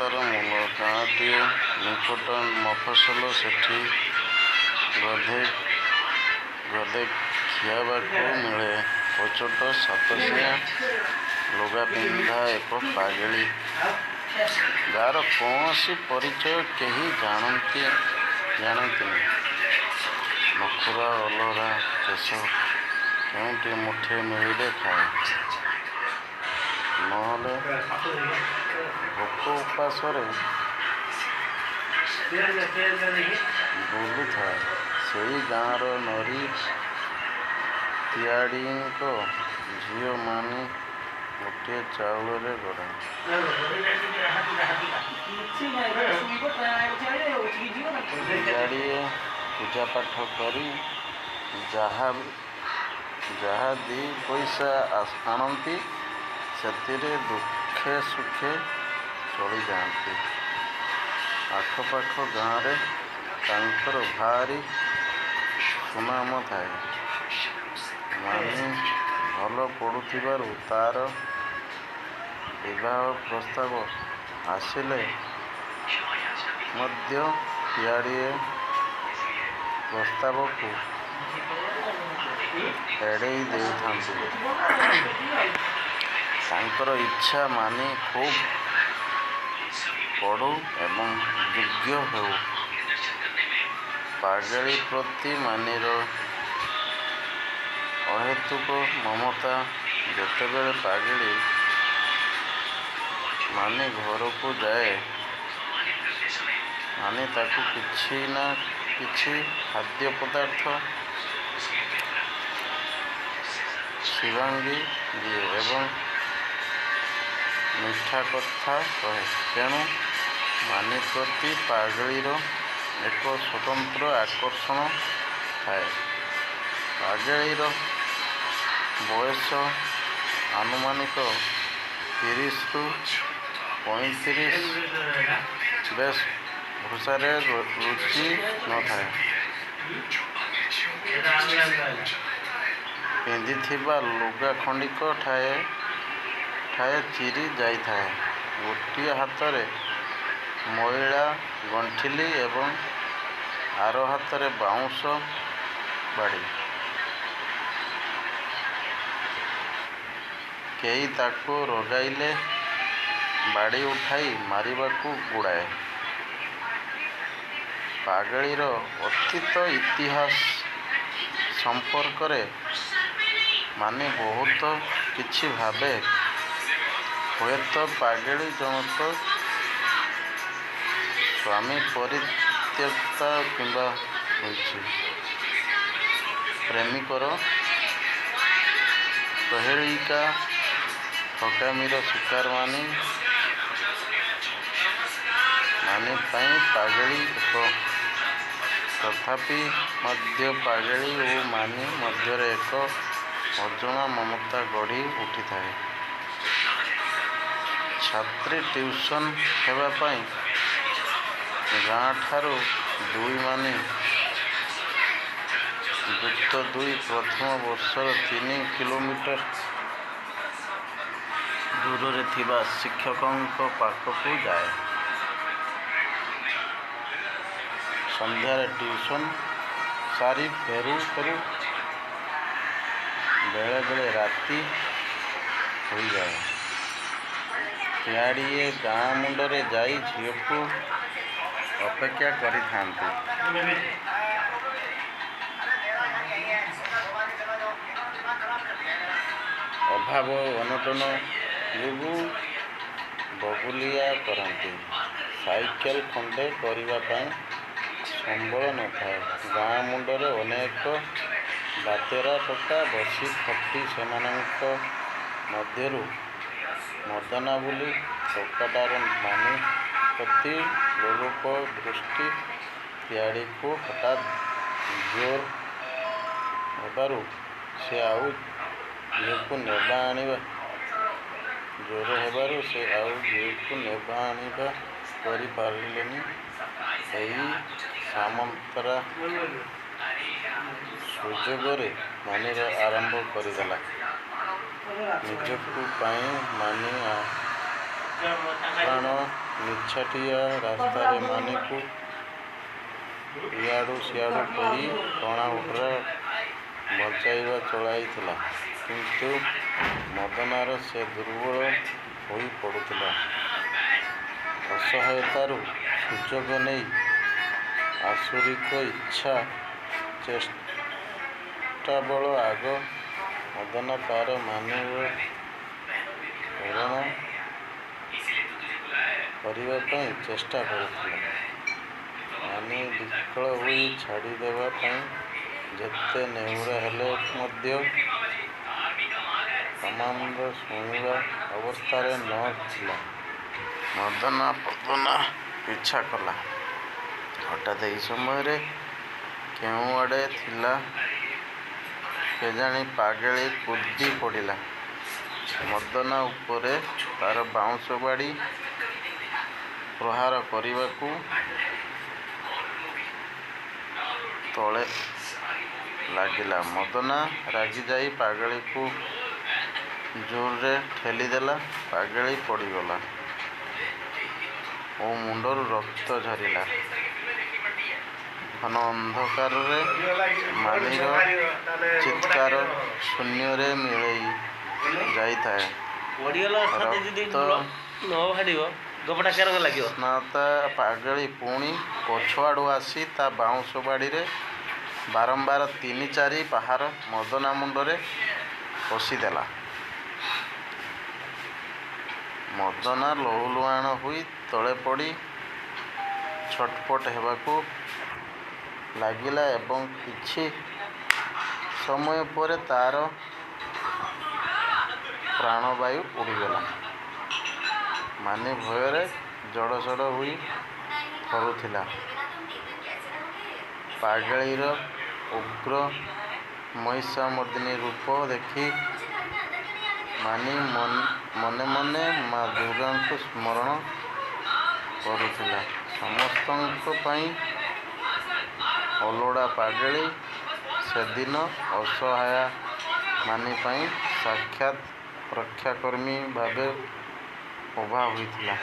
ରାସ୍ତାର ମୂଳ ଗାଁଟିଏ ନିକଟ ମଫସଲ। ସେଠି ଗଧେ ଖିଆବାକୁ ମିଳେ। କଚଟ ସାତଶିଆ ଲୁଗା ପିନ୍ଧା ଏକ ପାଗଳୀ, ଯାହାର କୌଣସି ପରିଚୟ କେହି ଜାଣନ୍ତିନି। ନଖରା ଅଲରା କେଶ କେଉଁଠି ମୁଠେ ମିଳିଲେ ଖାଏ, ନହେଲେ ଭୋକ ଉପାସରେ ବୁଲୁଥାଏ। ସେଇ ଗାଁର ନରୀ ତିଆଡ଼ିଙ୍କ ଝିଅ ମାନି ଗୋଟିଏ ଚାଉଳରେ ଗଢ଼ା। ତିଆଡ଼ିଏ ପୂଜାପାଠ କରି ଯାହା ଦି ପଇସା ଆଣନ୍ତି, ସେଥିରେ ଦୁଃଖେ ସୁଖେ ଚଳିଯାଆନ୍ତି। ଆଖପାଖ ଗାଁରେ ତାଙ୍କର ଭାରି ସୁନାମ ଥାଏ। ମାନି ଭଲ ପଢ଼ୁଥିବାରୁ ତା'ର ବିବାହ ପ୍ରସ୍ତାବ ଆସିଲେ ମଧ୍ୟ ତିଆଡ଼ିଏ ପ୍ରସ୍ତାବକୁ ଏଡ଼େଇ ଦେଉଥାନ୍ତି। ତାଙ୍କର ଇଚ୍ଛା ମାନି ଖୁବ୍ ପଢ଼ୁ ଏବଂ ଯୋଗ୍ୟ ହେଉ। ପାଗଳୀ ପ୍ରତି ମାନିର ଅହେତୁକ ମମତା। ଯେତେବେଳେ ପାଗଳୀ ମାନି ଘରକୁ ଯାଏ, ମାନି ତାକୁ କିଛି ନା କିଛି ଖାଦ୍ୟ ପଦାର୍ଥ ଶିବାଙ୍ଗୀ ଦିଏ ଏବଂ ମିଠା କଥା କହେ। ତେଣୁ ମାନି ପ୍ରତି ପାଗଳୀର ଏକ ସ୍ୱତନ୍ତ୍ର ଆକର୍ଷଣ ଥାଏ। ପାଗଳୀର ବୟସ ଆନୁମାନିକ 30ରୁ 35। ବେଶ ଭୂଷାରେ ରୁଚି ନଥାଏ। ପିନ୍ଧିଥିବା ଲୁଗା ଖଣ୍ଡିକ ଠାଏ ଚିରି ଯାଇଥାଏ। ଗୋଟିଏ ହାତରେ ମଇଳା ଗଣ୍ଠିଲି ଏବଂ ଆର ହାତରେ ବାଉଁଶ ବାଡ଼ି। କେହି ତାକୁ ରଗାଇଲେ ବାଡ଼ି ଉଠାଇ ମାରିବାକୁ ଗୁଡ଼ାଏ। ପାଗଳୀର ଅତୀତ ଇତିହାସ ସମ୍ପର୍କରେ ମାନି ବହୁତ କିଛି ଭାବେ। ହୁଏତ ପାଗଳୀ ଜଣକ ସ୍ୱାମୀ ପରିତ୍ୟକ୍ତା କିମ୍ବା ହୋଇଛି। ପ୍ରେମିକର ପ୍ରହେଳିକା ଠକାମିର ଶିକାର ମାନି ପାଇଁ ପାଗଳୀ ଏକ। ତଥାପି ମଧ୍ୟ ପାଗଳୀ ଓ ମାନି ମଧ୍ୟରେ ଏକ ଅଜଣା ମମତା ଗଢ଼ି ଉଠିଥାଏ। ଛାତ୍ରୀ ଟ୍ୟୁସନ ହେବା ପାଇଁ ଗାଁଠାରୁ ଦୁଇ ମାନି ଯୁକ୍ତ 2 ପ୍ରଥମ ବର୍ଷର 3 କିଲୋମିଟର ଦୂରରେ ଥିବା ଶିକ୍ଷକଙ୍କ ପାଖକୁ ଯାଏ। ସନ୍ଧ୍ୟାରେ ଟ୍ୟୁସନ ସାରି ଫେରୁ ଫେରୁ ବେଳେ ବେଳେ ରାତି ହୋଇଯାଏ। ତିଆଡ଼ିଏ ଗାଁ ମୁଣ୍ଡରେ ଯାଇ ଝିଅକୁ ଅପେକ୍ଷା କରିଥାନ୍ତି। ଅଭାବ ଅନଟନ ଯୋଗୁଁ ବବୁଲିଆ କରନ୍ତି। ସାଇକେଲ ଖଣ୍ଡେ କରିବା ପାଇଁ ସମ୍ବଳ ନଥାଏ। ଗାଁ ମୁଣ୍ଡରେ ଅନେକ ବାତେରା ଟୋକା ବସି ଖଟି। ସେମାନଙ୍କ ମଧ୍ୟରୁ ମଦନା ବୋଲି ଟୋକାଟାର ମାନି ପ୍ରତି ଲୋଲୁପ ଦୃଷ୍ଟି। ତିଆଡ଼ିକୁ ହଠାତ୍ ଜ୍ୱର ହେବାରୁ ସେ ଆଉ ଝିଅକୁ ନେବା ଆଣିବା କରିପାରିଲେନି। ଏହି ସାମନ୍ତରା ସୁଯୋଗରେ ମାନିର ଆରମ୍ଭ କରିଦେଲା। ନିଜକୁ ପାଇଁ ମାନି ପ୍ରାଣ ନିଛାଟିଆ ରାସ୍ତାରେ ମାନିକୁ ଇଆଡ଼ୁ ସିଆଡ଼ୁ କରି ଟଣା ଓଟରା ବଞ୍ଚାଇବା ଚଳାଇଥିଲା। କିନ୍ତୁ ମଦନାର ସେ ଦୁର୍ବଳ ହୋଇ ପଡ଼ୁଥିଲା। ଅସହାୟତାରୁ ସୁଯୋଗ ନେଇ ଆସୁରିକ ଇଚ୍ଛା ଚେଷ୍ଟାବଳ ଆଗ ମଦନା ତା'ର ମାନିର ପୂରଣ କରିବା ପାଇଁ ଚେଷ୍ଟା କରୁଥିଲା। ମାନି ବିକଳ ହୋଇ ଛାଡ଼ିଦେବା ପାଇଁ ଯେତେ ନେହୁରା ହେଲେ ମଧ୍ୟ କମାଣ୍ଡର ଶୁଣିବା ଅବସ୍ଥାରେ ନ ଥିଲା। ମଦନା ପଦନା ପିଛା କଲା। ହଠାତ୍ ଏହି ସମୟରେ କେଉଁଆଡ଼େ ଥିଲା କେଜାଣି ପାଗଳୀ କୁଦି ପଡ଼ିଲା ମଦନା ଉପରେ। ତା'ର ବାଉଁଶ ବାଡ଼ି ପ୍ରହାର କରିବାକୁ ତଳେ ଲାଗିଲା। ମଦନା ରାଗିଯାଇ ପାଗଳୀକୁ ଜୋରରେ ଠେଲିଦେଲା। ପାଗଳୀ ପଡ଼ିଗଲା ଓ ମୁଣ୍ଡରୁ ରକ୍ତ ଝରିଲା। ଘନ ଅନ୍ଧକାରରେ ମାନିର ଚିତ୍କାର ଶୂନ୍ୟରେ ମିଳେଇ ଯାଇଥାଏ। ସ୍ନାତା ପାଗଳୀ ପୁଣି ପଛଆଡ଼ୁ ଆସି ତା ବାଉଁଶ ବାଡ଼ିରେ ବାରମ୍ବାର 3-4 ପାହାର ମଦନା ମୁଣ୍ଡରେ କଷିଦେଲା। ମଦନା ଲହୁଲୁହାଣ ହୋଇ ତଳେ ପଡ଼ି ଛଟପଟ ହେବାକୁ ଲାଗିଲା ଏବଂ କିଛି ସମୟ ପରେ ତା'ର ପ୍ରାଣବାୟୁ ଉଡ଼ିଗଲା। ମାନି ଭୟରେ ଜଡ଼ସଡ଼ ହୋଇ ଥରୁଥିଲା। ପାଗଳୀର ଉଗ୍ର ମହିଷାମର୍ଦ୍ଦିନୀ ରୂପ ଦେଖି ମାନି ମନେ ମନେ ମା ଦୁର୍ଗାଙ୍କୁ ସ୍ମରଣ କରୁଥିଲା। ସମସ୍ତଙ୍କ ପାଇଁ ଅଲୋଡ଼ା ପାଗଳୀ ସେଦିନ ଅସହାୟା ମାନି ପାଇଁ ସାକ୍ଷାତ୍ ରକ୍ଷାକର୍ମୀ ଭାବେ ଉଭା ହୋଇଥିଲା।